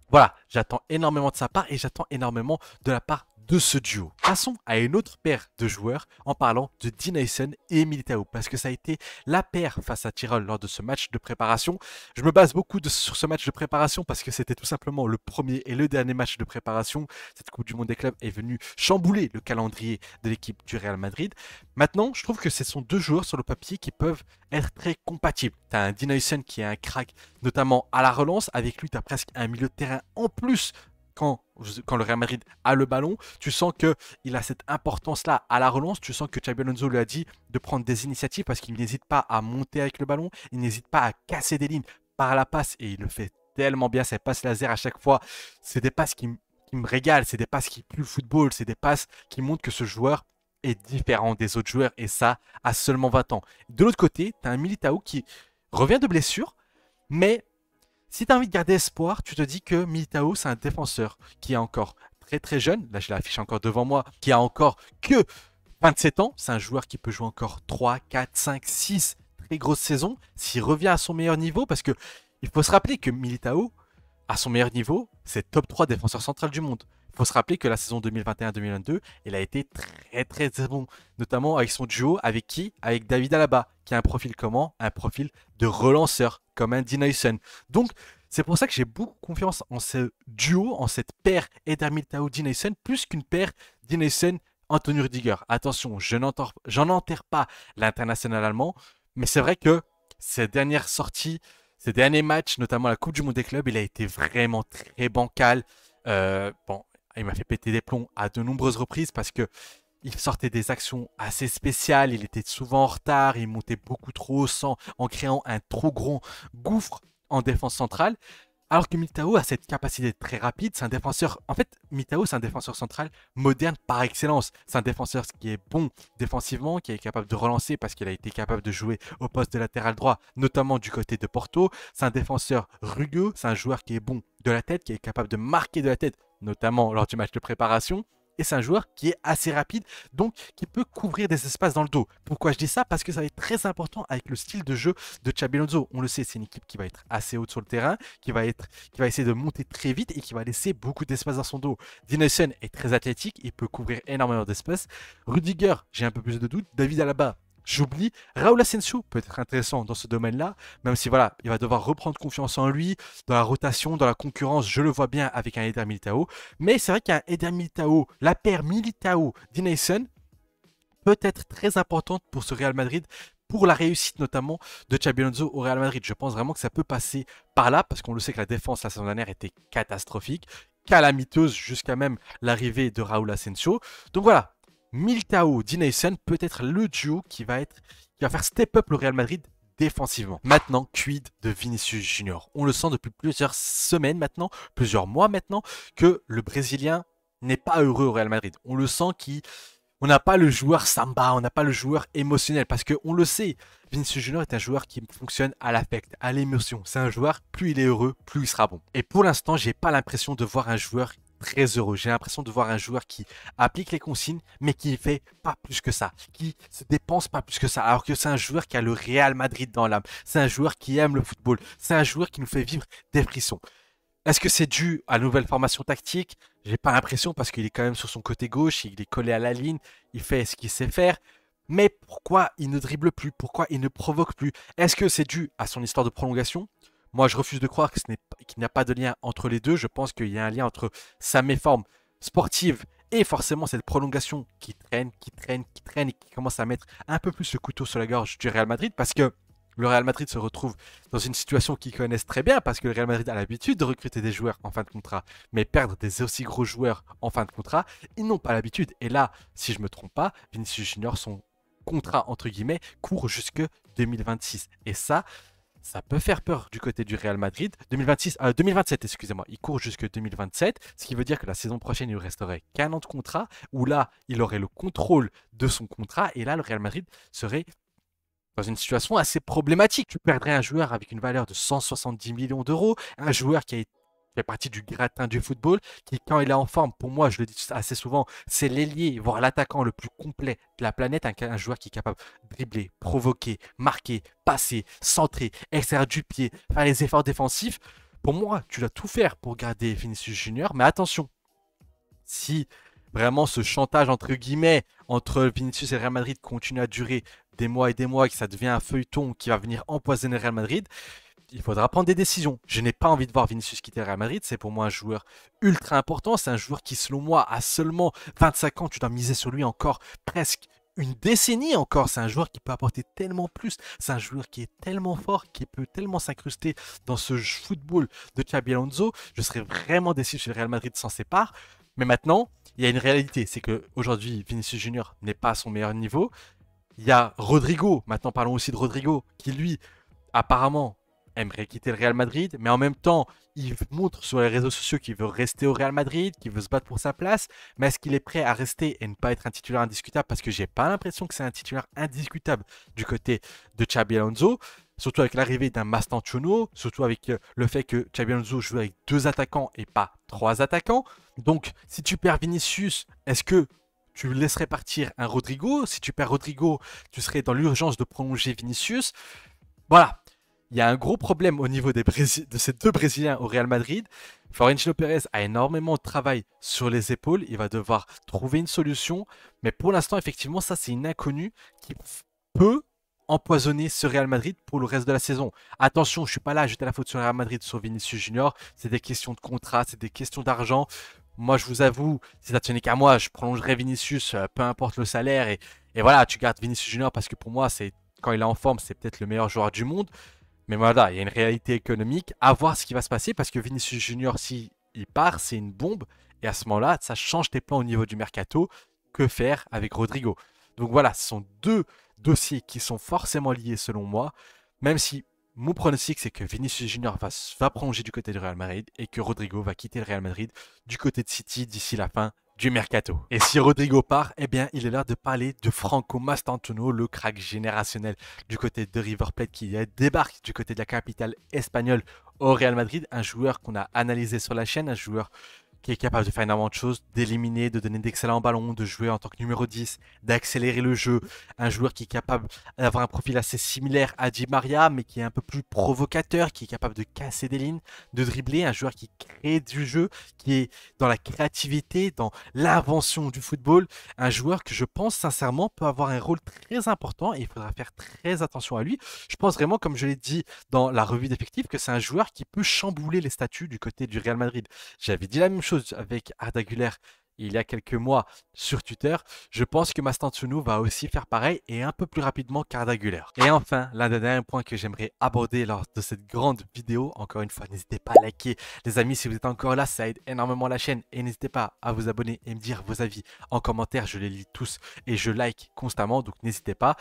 voilà, j'attends énormément de sa part et j'attends énormément de la part de ce duo. Passons à une autre paire de joueurs en parlant de Dinayson et Militao, parce que ça a été la paire face à Tirol lors de ce match de préparation. Je me base beaucoup sur ce match de préparation parce que c'était tout simplement le premier et le dernier match de préparation. Cette Coupe du Monde des clubs est venue chambouler le calendrier de l'équipe du Real Madrid. Maintenant, je trouve que ce sont deux joueurs sur le papier qui peuvent être très compatibles. Tu as un Dinayson qui est un crack, notamment à la relance. Avec lui, tu as presque un milieu de terrain en plus. Quand le Real Madrid a le ballon, tu sens qu'il a cette importance-là à la relance. Tu sens que Xabi Alonso lui a dit de prendre des initiatives parce qu'il n'hésite pas à monter avec le ballon. Il n'hésite pas à casser des lignes par la passe et il le fait tellement bien. Ces passes laser à chaque fois, c'est des passes qui me régalent. C'est des passes qui puent le football. C'est des passes qui montrent que ce joueur est différent des autres joueurs et ça à seulement 20 ans. De l'autre côté, tu as un Militao qui revient de blessure, mais si tu as envie de garder espoir, tu te dis que Militao, c'est un défenseur qui est encore très très jeune. Là, je l'affiche encore devant moi, qui a encore que 27 ans. C'est un joueur qui peut jouer encore 3, 4, 5, 6 très grosses saisons s'il revient à son meilleur niveau. Parce que il faut se rappeler que Militao, à son meilleur niveau, c'est top 3 défenseur central du monde. Il faut se rappeler que la saison 2021-2022, il a été très très bon. Notamment avec son duo, avec qui? Avec David Alaba, qui a un profil comment? Un profil de relanceur, comme un Dinayson. Donc, c'est pour ça que j'ai beaucoup confiance en ce duo, en cette paire Eder Militao-Dinayson, plus qu'une paire Dinayson-Anthony Rudiger. Attention, je n'en enterre pas l'international allemand, mais c'est vrai que ces dernières sorties, ces derniers matchs, notamment la Coupe du Monde des clubs, il a été vraiment très bancal. Bon, il m'a fait péter des plombs à de nombreuses reprises parce que il sortait des actions assez spéciales, il était souvent en retard, il montait beaucoup trop au sang en créant un trop grand gouffre en défense centrale. Alors que Militao a cette capacité très rapide, c'est un défenseur. En fait, Militao, c'est un défenseur central moderne par excellence. C'est un défenseur qui est bon défensivement, qui est capable de relancer parce qu'il a été capable de jouer au poste de latéral droit, notamment du côté de Porto. C'est un défenseur rugueux, c'est un joueur qui est bon de la tête, qui est capable de marquer de la tête, notamment lors du match de préparation. Et c'est un joueur qui est assez rapide, donc qui peut couvrir des espaces dans le dos. Pourquoi je dis ça? Parce que ça va être très important avec le style de jeu de Xabi Alonso. On le sait, c'est une équipe qui va être assez haute sur le terrain, qui va essayer de monter très vite et qui va laisser beaucoup d'espace dans son dos. Dinayson est très athlétique, il peut couvrir énormément d'espace. Rudiger, j'ai un peu plus de doutes. David Alaba, j'oublie. Raúl Asensio peut être intéressant dans ce domaine-là, même si voilà, il va devoir reprendre confiance en lui, dans la rotation, dans la concurrence, je le vois bien avec un Eder Militao. Mais c'est vrai qu'un Eder Militao, la paire Militao-Dinayson, peut être très importante pour ce Real Madrid, pour la réussite notamment de Xabi Alonso au Real Madrid. Je pense vraiment que ça peut passer par là, parce qu'on le sait que la défense la saison dernière était catastrophique, calamiteuse jusqu'à même l'arrivée de Raúl Asensio. Donc voilà, Militao, Dinayson peut être le duo qui va faire step up le Real Madrid défensivement. Maintenant, quid de Vinicius Junior? On le sent depuis plusieurs semaines maintenant, plusieurs mois maintenant, que le Brésilien n'est pas heureux au Real Madrid. On le sent on n'a pas le joueur samba, on n'a pas le joueur émotionnel, parce qu'on le sait, Vinicius Junior est un joueur qui fonctionne à l'affect, à l'émotion. C'est un joueur, plus il est heureux, plus il sera bon. Et pour l'instant, j'ai pas l'impression de voir un joueur très heureux. J'ai l'impression de voir un joueur qui applique les consignes, mais qui ne fait pas plus que ça, qui se dépense pas plus que ça, alors que c'est un joueur qui a le Real Madrid dans l'âme. C'est un joueur qui aime le football. C'est un joueur qui nous fait vivre des frissons. Est-ce que c'est dû à la nouvelle formation tactique? J'ai pas l'impression parce qu'il est quand même sur son côté gauche, il est collé à la ligne, il fait ce qu'il sait faire. Mais pourquoi il ne dribble plus? Pourquoi il ne provoque plus? Est-ce que c'est dû à son histoire de prolongation? Moi, je refuse de croire que qu'il n'y a pas de lien entre les deux. Je pense qu'il y a un lien entre sa méforme sportive et forcément cette prolongation qui traîne, qui traîne, qui traîne et qui commence à mettre un peu plus le couteau sur la gorge du Real Madrid parce que le Real Madrid se retrouve dans une situation qu'ils connaissent très bien parce que le Real Madrid a l'habitude de recruter des joueurs en fin de contrat, mais perdre des aussi gros joueurs en fin de contrat, ils n'ont pas l'habitude. Et là, si je ne me trompe pas, Vinicius Junior, son contrat entre guillemets, court jusque 2026. Et ça peut faire peur du côté du Real Madrid. 2027, excusez-moi. Il court jusque 2027, ce qui veut dire que la saison prochaine, il ne resterait qu'un an de contrat, où là, il aurait le contrôle de son contrat, et là, le Real Madrid serait dans une situation assez problématique. Tu perdrais un joueur avec une valeur de 170 millions d'euros, un joueur qui fait partie du gratin du football, qui quand il est en forme, pour moi, je le dis assez souvent, c'est l'ailier, voire l'attaquant le plus complet de la planète, un joueur qui est capable de dribbler, provoquer, marquer, passer, centrer, extraire du pied, faire les efforts défensifs. Pour moi, tu dois tout faire pour garder Vinicius Junior, mais attention, si vraiment ce chantage entre guillemets entre Vinicius et Real Madrid continue à durer des mois et des mois, que ça devient un feuilleton qui va venir empoisonner Real Madrid, il faudra prendre des décisions. Je n'ai pas envie de voir Vinicius quitter Real Madrid. C'est pour moi un joueur ultra important. C'est un joueur qui, selon moi, a seulement 25 ans. Tu dois miser sur lui encore presque une décennie encore. C'est un joueur qui peut apporter tellement plus. C'est un joueur qui est tellement fort, qui peut tellement s'incruster dans ce football de Xabi Alonso. Je serais vraiment déçu si le Real Madrid s'en sépare. Mais maintenant, il y a une réalité. C'est qu'aujourd'hui, Vinicius Junior n'est pas à son meilleur niveau. Il y a Rodrigo, maintenant parlons aussi de Rodrigo, qui lui, apparemment, aimerait quitter le Real Madrid, mais en même temps, il montre sur les réseaux sociaux qu'il veut rester au Real Madrid, qu'il veut se battre pour sa place, mais est-ce qu'il est prêt à rester et ne pas être un titulaire indiscutable? Parce que j'ai pas l'impression que c'est un titulaire indiscutable du côté de Xabi Alonso, surtout avec l'arrivée d'un Mastantuono, surtout avec le fait que Xabi Alonso joue avec 2 attaquants et pas 3 attaquants. Donc, si tu perds Vinicius, est-ce que tu laisserais partir un Rodrigo? Si tu perds Rodrigo, tu serais dans l'urgence de prolonger Vinicius. Voilà, il y a un gros problème au niveau de ces 2 Brésiliens au Real Madrid. Florentino Pérez a énormément de travail sur les épaules. Il va devoir trouver une solution. Mais pour l'instant, effectivement, ça, c'est une inconnue qui peut empoisonner ce Real Madrid pour le reste de la saison. Attention, je ne suis pas là à jeter la faute sur le Real Madrid, sur Vinicius Junior. C'est des questions de contrat, c'est des questions d'argent. Moi, je vous avoue, si ça tenait qu'à moi, je prolongerais Vinicius, peu importe le salaire. Et voilà, tu gardes Vinicius Junior parce que pour moi, quand il est en forme, c'est peut-être le meilleur joueur du monde. Mais voilà, il y a une réalité économique. À voir ce qui va se passer parce que Vinicius Junior, s'il part, c'est une bombe. Et à ce moment-là, ça change tes plans au niveau du mercato. Que faire avec Rodrigo? Donc voilà, ce sont 2 dossiers qui sont forcément liés selon moi. Même si mon pronostic, c'est que Vinicius Junior va prolonger du côté du Real Madrid et que Rodrigo va quitter le Real Madrid du côté de City d'ici la fin du mercato. Et si Rodrigo part, eh bien, il est l'heure de parler de Franco Mastantuono, le crack générationnel du côté de River Plate qui débarque du côté de la capitale espagnole au Real Madrid. Un joueur qu'on a analysé sur la chaîne, un joueur qui est capable de faire énormément de choses, d'éliminer, de donner d'excellents ballons, de jouer en tant que numéro 10, d'accélérer le jeu. Un joueur qui est capable d'avoir un profil assez similaire à Di Maria, mais qui est un peu plus provocateur, qui est capable de casser des lignes, de dribbler. Un joueur qui crée du jeu, qui est dans la créativité, dans l'invention du football. Un joueur que je pense sincèrement peut avoir un rôle très important et il faudra faire très attention à lui. Je pense vraiment, comme je l'ai dit dans la revue d'effectifs, que c'est un joueur qui peut chambouler les statuts du côté du Real Madrid. J'avais dit la même chose avec Arda Güler il y a quelques mois sur Twitter. Je pense que Mastantuono va aussi faire pareil et un peu plus rapidement qu'Arda Güler. Et enfin, l'un des derniers points que j'aimerais aborder lors de cette grande vidéo, encore une fois, n'hésitez pas à liker. Les amis, si vous êtes encore là, ça aide énormément la chaîne et n'hésitez pas à vous abonner et me dire vos avis en commentaire. Je les lis tous et je like constamment, donc n'hésitez pas.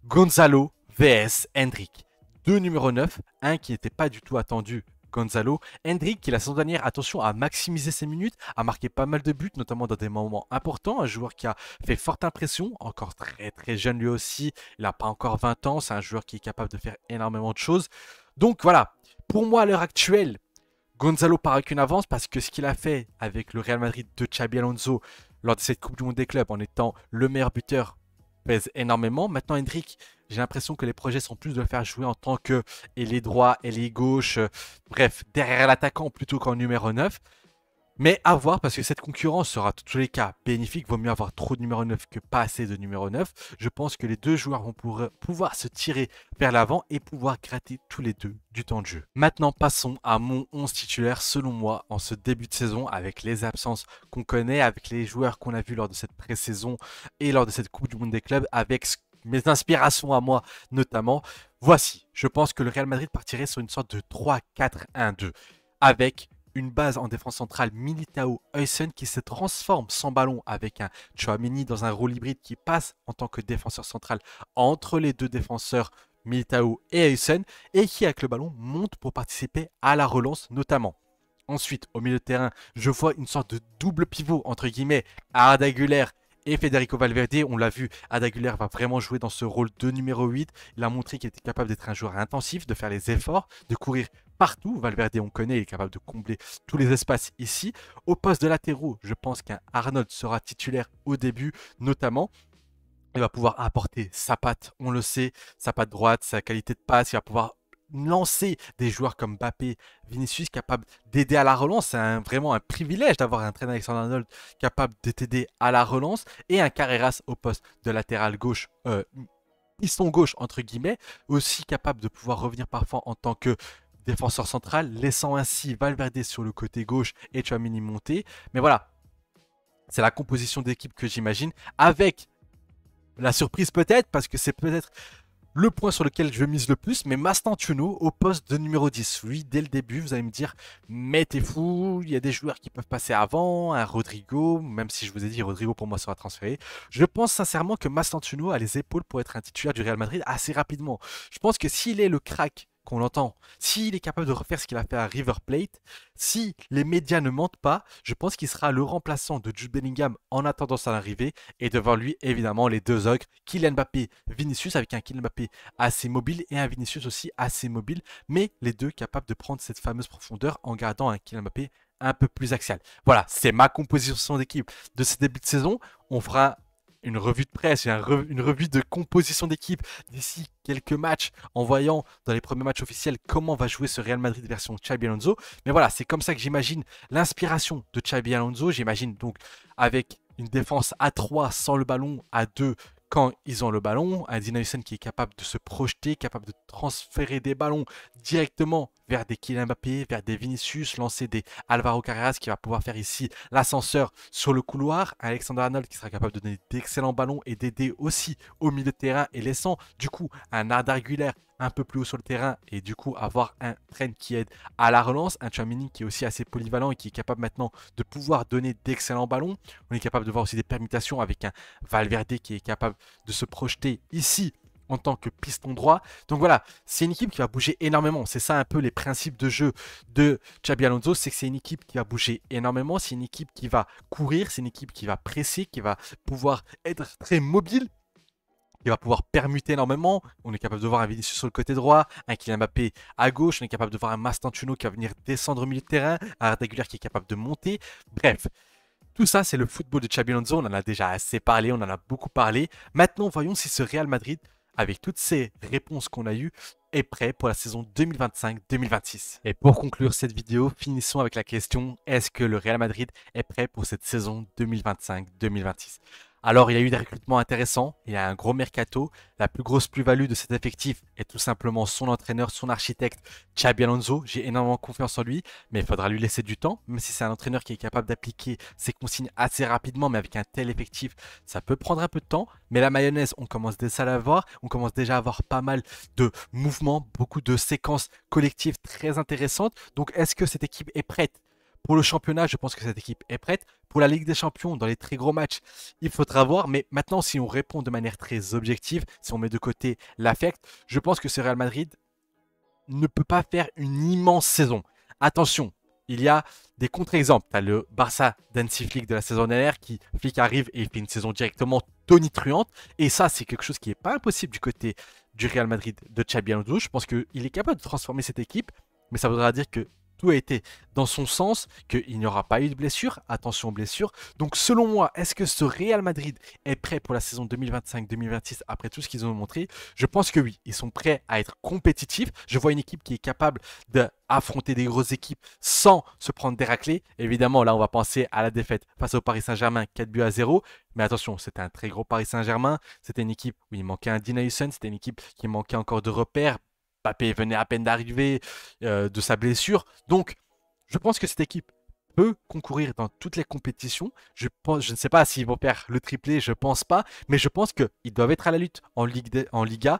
Gonzalo vs Hendrick. 2 numéro 9, un qui n'était pas du tout attendu, Gonzalo. Hendrick, qui la saison dernière, attention, a maximisé ses minutes, a marqué pas mal de buts, notamment dans des moments importants. Un joueur qui a fait forte impression, encore très très jeune lui aussi. Il n'a pas encore 20 ans, c'est un joueur qui est capable de faire énormément de choses. Donc voilà, pour moi à l'heure actuelle, Gonzalo part avec une avance parce que ce qu'il a fait avec le Real Madrid de Xabi Alonso lors de cette Coupe du Monde des clubs en étant le meilleur buteur pèse énormément. Maintenant, Hendrik, j'ai l'impression que les projets sont plus de le faire jouer en tant que ailier droit, ailier gauche, bref, derrière l'attaquant plutôt qu'en numéro 9. Mais à voir, parce que cette concurrence sera, dans tous les cas, bénéfique. Vaut mieux avoir trop de numéro 9 que pas assez de numéro 9. Je pense que les deux joueurs vont pouvoir se tirer vers l'avant et pouvoir gratter tous les deux du temps de jeu. Maintenant, passons à mon 11 titulaire, selon moi, en ce début de saison, avec les absences qu'on connaît, avec les joueurs qu'on a vus lors de cette pré-saison et lors de cette Coupe du Monde des clubs, avec mes inspirations à moi notamment. Voici, je pense que le Real Madrid partirait sur une sorte de 3-4-1-2, avec une base en défense centrale Militao Huysen qui se transforme sans ballon avec un Tchouaméni dans un rôle hybride qui passe en tant que défenseur central entre les deux défenseurs Militao et Huysen et qui avec le ballon monte pour participer à la relance notamment. Ensuite, au milieu de terrain, je vois une sorte de double pivot entre guillemets Arda Güler et Federico Valverde. On l'a vu, Arda Güler va vraiment jouer dans ce rôle de numéro 8. Il a montré qu'il était capable d'être un joueur intensif, de faire les efforts, de courir partout. Valverde, on connaît, il est capable de combler tous les espaces ici. Au poste de latéraux, je pense qu'un Arnold sera titulaire au début, notamment. Il va pouvoir apporter sa patte, on le sait, sa patte droite, sa qualité de passe. Il va pouvoir lancer des joueurs comme Mbappé, Vinicius, capables d'aider à la relance. C'est vraiment un privilège d'avoir un Trent Alexander-Arnold capable de t'aider à la relance. Et un Carreras au poste de latéral gauche, piston gauche entre guillemets, aussi capable de pouvoir revenir parfois en tant que défenseur central, laissant ainsi Valverde sur le côté gauche et Tchouaméni monter. Mais voilà, c'est la composition d'équipe que j'imagine, avec la surprise peut-être, parce que c'est peut-être le point sur lequel je mise le plus, mais Mastantuono au poste de numéro 10. Oui, dès le début, vous allez me dire, mais t'es fou, il y a des joueurs qui peuvent passer avant, un Rodrigo, même si je vous ai dit, Rodrigo pour moi sera transféré. Je pense sincèrement que Mastantuono a les épaules pour être un titulaire du Real Madrid assez rapidement. Je pense que s'il est le crack qu'on l'entend, s'il est capable de refaire ce qu'il a fait à River Plate, si les médias ne mentent pas, je pense qu'il sera le remplaçant de Jude Bellingham en attendant son arrivée, et devant lui, évidemment, les deux ogres, Kylian Mbappé, Vinicius, avec un Kylian Mbappé assez mobile et un Vinicius aussi assez mobile, mais les deux capables de prendre cette fameuse profondeur en gardant un Kylian Mbappé un peu plus axial. Voilà, c'est ma composition d'équipe de ce début de saison. On fera une revue de presse, une revue de composition d'équipe d'ici quelques matchs, en voyant dans les premiers matchs officiels comment va jouer ce Real Madrid version Xabi Alonso. Mais voilà, c'est comme ça que j'imagine l'inspiration de Xabi Alonso. J'imagine donc avec une défense à 3 sans le ballon, à 2 quand ils ont le ballon, un Dean Huysen qui est capable de se projeter, capable de transférer des ballons directement vers des Kylian Mbappé, vers des Vinicius, lancer des Alvaro Carreras qui va pouvoir faire ici l'ascenseur sur le couloir, un Alexander-Arnold qui sera capable de donner d'excellents ballons et d'aider aussi au milieu de terrain et laissant du coup un Arda Güler un peu plus haut sur le terrain et du coup avoir un Trent qui aide à la relance, un Tchouaméni qui est aussi assez polyvalent et qui est capable maintenant de pouvoir donner d'excellents ballons. On est capable de voir aussi des permutations avec un Valverde qui est capable de se projeter ici en tant que piston droit. Donc voilà, c'est une équipe qui va bouger énormément. C'est ça un peu les principes de jeu de Xabi Alonso, c'est que c'est une équipe qui va bouger énormément, c'est une équipe qui va courir, c'est une équipe qui va presser, qui va pouvoir être très mobile, qui va pouvoir permuter énormément. On est capable de voir un Vinicius sur le côté droit, un Kylian Mbappé à gauche, on est capable de voir un Mastantuono qui va venir descendre au milieu de terrain, un Arda Güler qui est capable de monter. Bref, tout ça, c'est le football de Xabi Alonso. On en a déjà assez parlé, on en a beaucoup parlé. Maintenant, voyons si ce Real Madrid, avec toutes ces réponses qu'on a eues, est prêt pour la saison 2025-2026. Et pour conclure cette vidéo, finissons avec la question, est-ce que le Real Madrid est prêt pour cette saison 2025-2026 ? Alors, il y a eu des recrutements intéressants, il y a un gros mercato. La plus grosse plus-value de cet effectif est tout simplement son entraîneur, son architecte, Xabi Alonso. J'ai énormément confiance en lui, mais il faudra lui laisser du temps. Même si c'est un entraîneur qui est capable d'appliquer ses consignes assez rapidement, mais avec un tel effectif, ça peut prendre un peu de temps. Mais la mayonnaise, on commence déjà à la voir. On commence déjà à avoir pas mal de mouvements, beaucoup de séquences collectives très intéressantes. Donc, est-ce que cette équipe est prête ? Pour le championnat, je pense que cette équipe est prête. Pour la Ligue des Champions, dans les très gros matchs, il faudra voir. Mais maintenant, si on répond de manière très objective, si on met de côté l'affect, je pense que ce Real Madrid ne peut pas faire une immense saison. Attention, il y a des contre-exemples. Tu as le Barça d'Hansi Flick de la saison dernière qui, Flick arrive et il fait une saison directement tonitruante. Et ça, c'est quelque chose qui n'est pas impossible du côté du Real Madrid de Xabi Alonso. Je pense qu'il est capable de transformer cette équipe, mais ça voudra dire que tout a été dans son sens, qu'il n'y aura pas eu de blessure. Attention aux blessures. Donc selon moi, est-ce que ce Real Madrid est prêt pour la saison 2025-2026 après tout ce qu'ils ont montré? Je pense que oui, ils sont prêts à être compétitifs. Je vois une équipe qui est capable d'affronter des grosses équipes sans se prendre des raclées. Évidemment, là, on va penser à la défaite face au Paris Saint-Germain, 4-0. Mais attention, c'était un très gros Paris Saint-Germain. C'était une équipe où il manquait un Dean Huijsen. C'était une équipe qui manquait encore de repères. Mbappé venait à peine d'arriver de sa blessure. Donc, je pense que cette équipe peut concourir dans toutes les compétitions. Je ne sais pas s'ils vont faire le triplé, je pense pas. Mais je pense qu'ils doivent être à la lutte en Liga.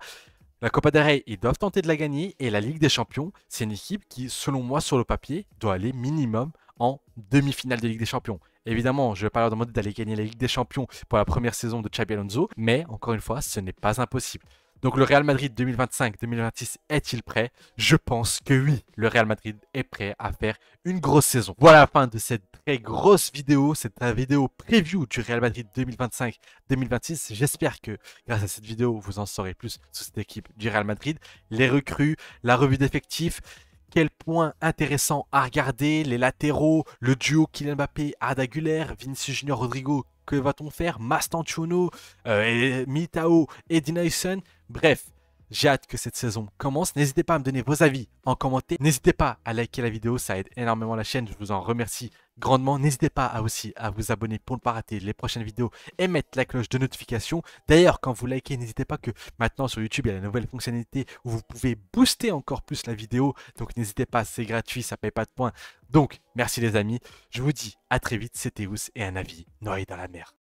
La Copa del Rey, ils doivent tenter de la gagner. Et la Ligue des Champions, c'est une équipe qui, selon moi, sur le papier, doit aller minimum en demi-finale de Ligue des Champions. Évidemment, je ne vais pas leur demander d'aller gagner la Ligue des Champions pour la première saison de Xabi Alonso, mais encore une fois, ce n'est pas impossible. Donc le Real Madrid 2025-2026 est-il prêt? Je pense que oui, le Real Madrid est prêt à faire une grosse saison. Voilà la fin de cette très grosse vidéo, cette vidéo preview du Real Madrid 2025-2026. J'espère que grâce à cette vidéo, vous en saurez plus sur cette équipe du Real Madrid, les recrues, la revue d'effectifs. Quel point intéressant à regarder, les latéraux, le duo Kylian Mbappé, Arda Güler, Vinicius Junior, Rodrigo, que va-t-on faire? Mastantuono, Militao et Dean Huijsen. Bref, j'ai hâte que cette saison commence. N'hésitez pas à me donner vos avis en commentaire. N'hésitez pas à liker la vidéo, ça aide énormément la chaîne. Je vous en remercie grandement. N'hésitez pas aussi à vous abonner pour ne pas rater les prochaines vidéos et mettre la cloche de notification. D'ailleurs, quand vous likez, n'hésitez pas que maintenant sur YouTube, il y a la nouvelle fonctionnalité où vous pouvez booster encore plus la vidéo. Donc n'hésitez pas, c'est gratuit, ça ne paye pas de points. Donc, merci les amis. Je vous dis à très vite, c'était Ous et un avis noyé dans la mer.